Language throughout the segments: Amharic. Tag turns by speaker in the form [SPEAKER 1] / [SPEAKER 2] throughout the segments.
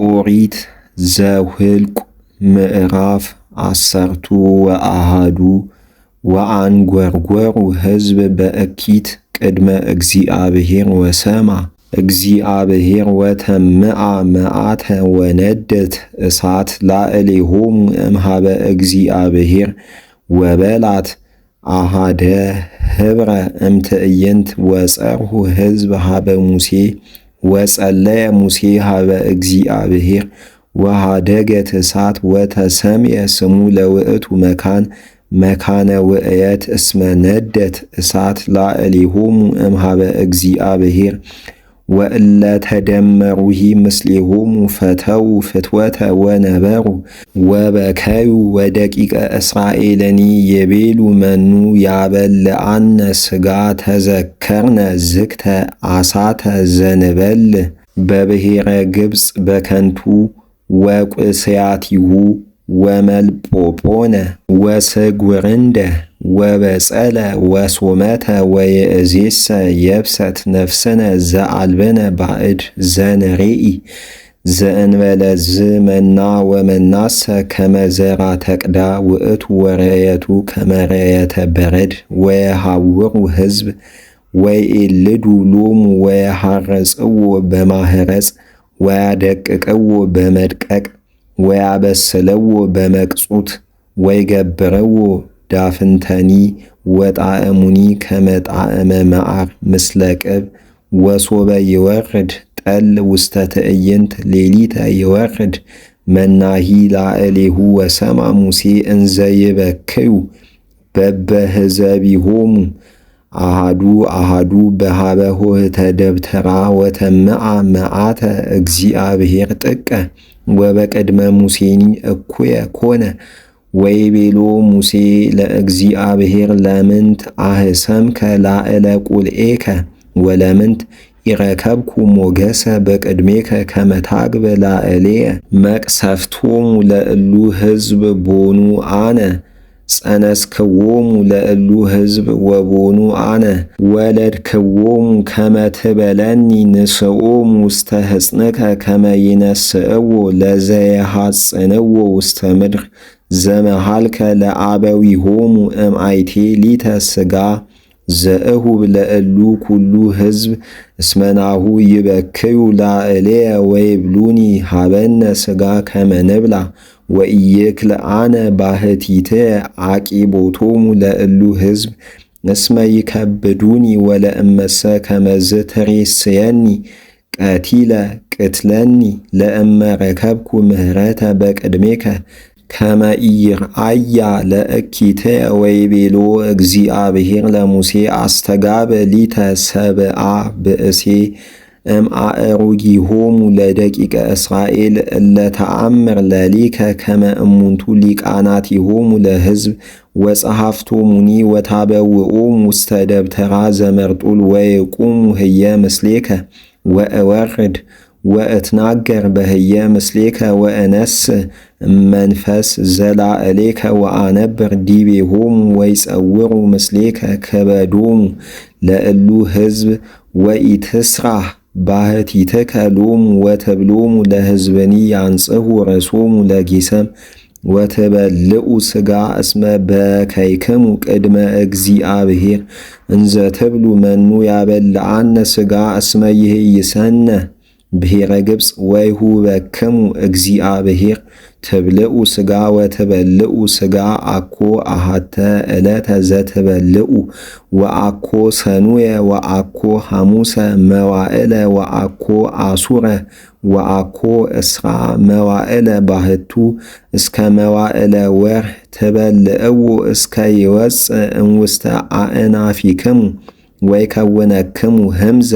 [SPEAKER 1] ኦሪት ዘኍልቍ ምዕራፍ 12 ወአንጐርጐሩ ሕዝብ በእኪት ቅድመ እግዚአብሔር ወሰማ እግዚአብሔር ወተምአ መዓተ ወነደት እሳት ላዕሌሆሙ እምኀበ እግዚአብሔር ወበላት አሃደ ኅብረ እምትዕይንት ወጸርሁ ሕዝብ ኀበ ሙሴ ወጸለየ ሙሴ ኀበ እግዚአብሔር ወኀደገት እሳት ወተሰምየ ስሙ ለውእቱ መካነ ውእየት እስመ ነደት እሳት ላዕሌሆሙ እምኀበ እግዚአብሔር ወእለ ተደመሩሂ ምስሌሆሙ ፈተው ፍትወተ ወነበሩ ወበከዩ ወደቂቀ እስራኤልኒ ይቤሉ መኑ ያበልዐነ ሥጋ ተዘከርነ ዝግተ አሳተ ዘንበል በብሔረ ግብፅ በከንቱ ወቁስያቲሁ ወመልጶጶነ ወስጉርንደ ወበጸለ ወሶመተ ወይእዜሰ የብሰት ነፍስነ ዘአልበነ ባዕድ ዘንሬኢ ዘእንበለ ዝመና ወመናሰ ከመ ዘራ ተቅዳ ውእቱ ወረየቱ ከመ ረየተ በረድ ወየሐውሩ ሕዝብ ወይኤልዱ ሎሙ ወየሐረጽዎ በማህረጽ ወያደቅቅዎ በመድቀቅ ወያበስለዎ በመቅጹት ወይገብረዎ ዳፍንተኒ ወጣዕሙኒ ከመ ጣዕመ መዓር ምስለ ቅብ ወሶበ ይወርድ ጠል ውስተ ትዕይንት ሌሊተ ይወርድ መናሂ ላዕሌሁ ወሰማ ሙሴ እንዘ ይበክዩ በበህዘቢሆሙ አሃዱ በኀበ ኆኅተ ደብተራ ወተምአ መዓተ እግዚአብሔር ጥቀ ወበቅድመ ሙሴኒ እኩየ ኮነ ወይቤሎ ሙሴ ለእግዚአብሔር ለምንት አህሰምከ ላዕለ ቁልኤከ ወለምንት ኢረከብኩ ሞገሰ በቅድሜከ ከመ ታግብ ላዕሌየ መቅሰፍቶሙ ለእሉ ሕዝብ ቦኑ አነ ጸነስክዎሙ ለእሉ ሕዝብ ወቦኑ አነ ወለድክዎሙ ከመ ትበለኒ ንስኦሙ ውስተ ሕጽንከ ከመ ይነስእዎ ለዘየሐጽንዎ ውስተ ምድር ዘመሃልከ ለአበዊሆሙ እምአይቴ ሊተ ሥጋ ዘእሁብ ለእሉ ኩሉ ሕዝብ እስመናሁ ይበክዩ ላዕሌየ ወይብሉኒ ሀበነ ሥጋ ከመ ንብላ ወኢይክል አነ ባሕቲትየ አቂቦቶሙ ለእሉ ሕዝብ እስመ ይከብዱኒ ወለእመሰ ከመዝ ትሬስየኒ ቀቲለ ቅትለኒ ለእመ ረከብኩ ምህረተ በቅድሜከ ከመ ኢይርአያ ለእኪትየ ወይቤሎ እግዚአብሔር ለሙሴ አስተጋብ ሊተ ሰብአ ብእሴ እምአእሩጊሆሙ ለደቂቀ እስራኤል እለ ተአምር ለሊከ ከመ እሙንቱ ሊቃናቲሆሙ ለሕዝብ ወጸሐፍቶሙኒ ወታበውኦሙ ውስተ ደብተራ ዘመርጡል ወይቁሙ ህየ ምስሌከ ወእወርድ ወእትናገር በህየ ምስሌከ ወእነስ መንፈስ ዘላዕሌከ ወአነብር ዲቤሆሙ ወይጸውሩ ምስሌከ ከበዶሙ ለእሉ ሕዝብ ወኢትስራህ ባሕቲትከ ሎሙ ወትብሎሙ ለሕዝብኒ ያንጽሑ ርእሶሙ ለጌሰም ወትበልዑ ሥጋ እስመ በከይክሙ ቅድመ እግዚአብሔር እንዘ ትብሉ መኑ ያበልዐነ ሥጋ እስመ ይሄይሰነ ብሔረ ግብፅ ወይሁበክሙ እግዚአብሔር ትብልዑ ሥጋ ወትበልዑ ሥጋ አኮ አሃተ ዕለተ ዘትበልዑ ወአኮ ሰኑየ ወአኮ ሐሙሰ መዋዕለ ወአኮ አሱረ ወአኮ እስራ መዋዕለ ባሕቱ እስከ መዋዕለ ወርኅ ትበልዕዎ እስከ ይወፅእ እምውስተ አእናፊክሙ ወይከውነክሙ ህምዘ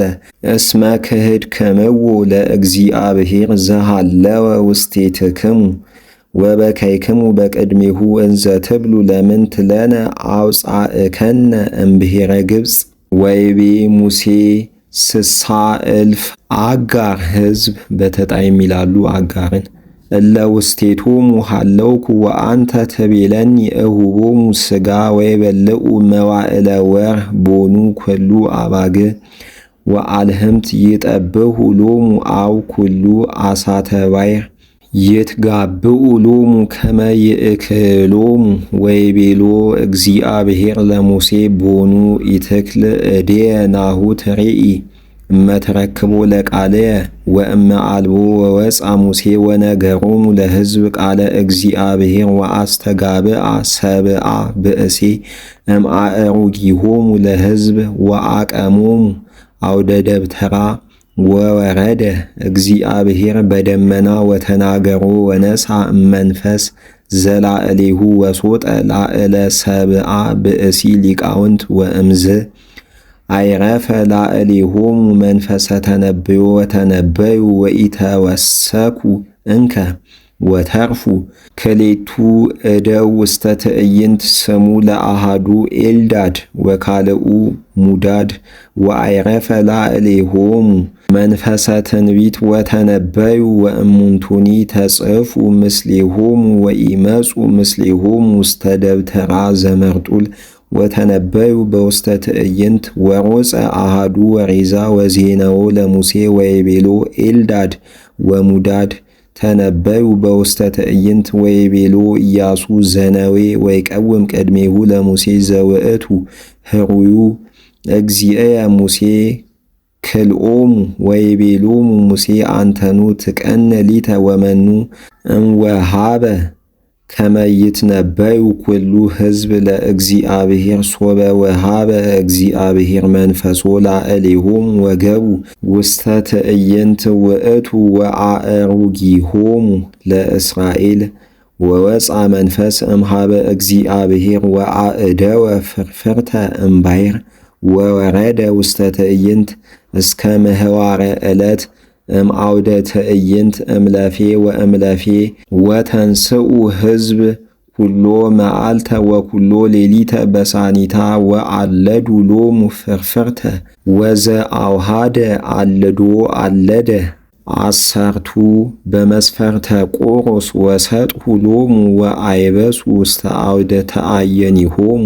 [SPEAKER 1] እስመ ክህድክምዎ ለእግዚአብሔር ዘሃለወ ውስቴትክሙ ወበከይክሙ በቅድሜሁ እንዘ ትብሉ ለምንት ለነ አውፃእከነ እምብሔረ ግብፅ ወይቤ ሙሴ 60,000 አጋር ሕዝብ በተጣይም ይላሉ አጋርን እለ ውስቴቶሙ ሃለውኩ ወአንተ ትቤለኒ እሁቦሙ ሥጋ ወይበልዑ መዋዕለ ወርኅ ቦኑ ኩሉ አባግ ወአልህምት ይጠብሑ ሎሙ አው ኩሉ አሳተ ባሕር ይትጋብኡ ሎሙ ከመ ይእክሎሙ ወይቤሎ እግዚአብሔር ለሙሴ ቦኑ ኢትክል እዴየ ናሁ ትሬኢ እመትረክቦ ለቃልየ ወእመ አልቦ ወወፅአ ሙሴ ወነገሮሙ ለሕዝብ ቃለ እግዚአብሔር ወአስተጋብአ ሰብአ ብእሴ እምአእሩጊሆሙ ለሕዝብ ወአቀሞሙ አውደ ደብተራ ወወረደ እግዚአብሔር በደመና ወተናገሮ ወነሳ እመንፈስ ዘላዕሌሁ ወሶጠ ላዕለ ሰብአ ብእሲ ሊቃውንት ወእምዝ አይረፈ ላዕሌሆሙ መንፈሰ ተነብዮ ወተነበዩ ወኢተወሰኩ እንከ ወተርፉ ክሌቱ እደው ውስተ ትዕይንት ስሙ ለአሃዱ ኤልዳድ ወካልኡ ሙዳድ ወአይረፈ ላዕሌሆሙ መንፈሰ ትንቢት ወተነበዩ ወእሙንቱኒ ተጽፉ ምስሌሆሙ ወኢመጹ ምስሌሆሙ ውስተ ደብተራ ዘመርጡል ወተነበዩ በውስተ ትዕይንት ወሮፀ አሃዱ ወሬዛ ወዜነዎ ለሙሴ ወይቤሎ ኤልዳድ ወሙዳድ ተነበዩ በውስተ ትዕይንት ወይቤሎ ኢያሱ ዘነዌ ወይቀውም ቅድሜሁ ለሙሴ ዘውእቱ ህሩዩ እግዚእየ ሙሴ ክልኦሙ ወይቤሎሙ ሙሴ አንተኑ ትቀነ ሊተ ወመኑ እምወሃበ ከመ ይትነበዩ ኩሉ ሕዝብ ለእግዚአብሔር ሶበ ወሃበ እግዚአብሔር መንፈሶ ላዕሌሆሙ ወገቡ ውስተ ትዕይንት ውእቱ ወአእሩጊሆሙ ለእስራኤል ወወፅአ መንፈስ እምሃበ እግዚአብሔር ወአእደወ ፍርፍርተ እምባሕር ወወረደ ውስተ ትዕይንት እስከ ምህዋረ ዕለት እምአውደ ትዕይንት እምለፌ ወእምለፌ ወተንስኡ ሕዝብ ኩሎ መዓልተ ወኩሎ ሌሊተ በሳኒታ ወአለዱ ሎሙ ፍርፍርተ ወዘአውሃደ አልዶ አለደ አሰርቱ በመስፈርተ ቆሮስ ወሰጥሁ ሎሙ ወአይበሱ ውስተ አውደ ተአየኒሆሙ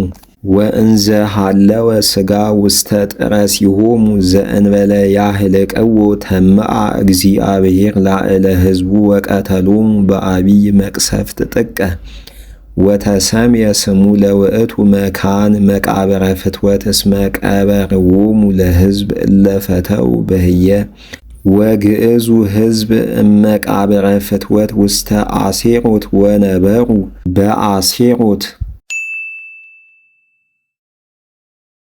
[SPEAKER 1] ወእንዘ ሃለወ ሥጋ ውስተ ጥረሲሆሙ ዘእንበለ ያህልቅዎ ተምአ እግዚአብሔር ላዕለ ሕዝቡ ወቀተሎሙ በአቢይ መቅሰፍት ጥቀ ወተሰምየ ስሙ ለውእቱ መካን መቃብረ ፍትወት እስመ ቀበርዎሙ ለሕዝብ እለፈተው በህየ ወግእዙ ሕዝብ እመቃብረ ፍትወት ውስተ አሴሮት ወነበሩ በአሴሮት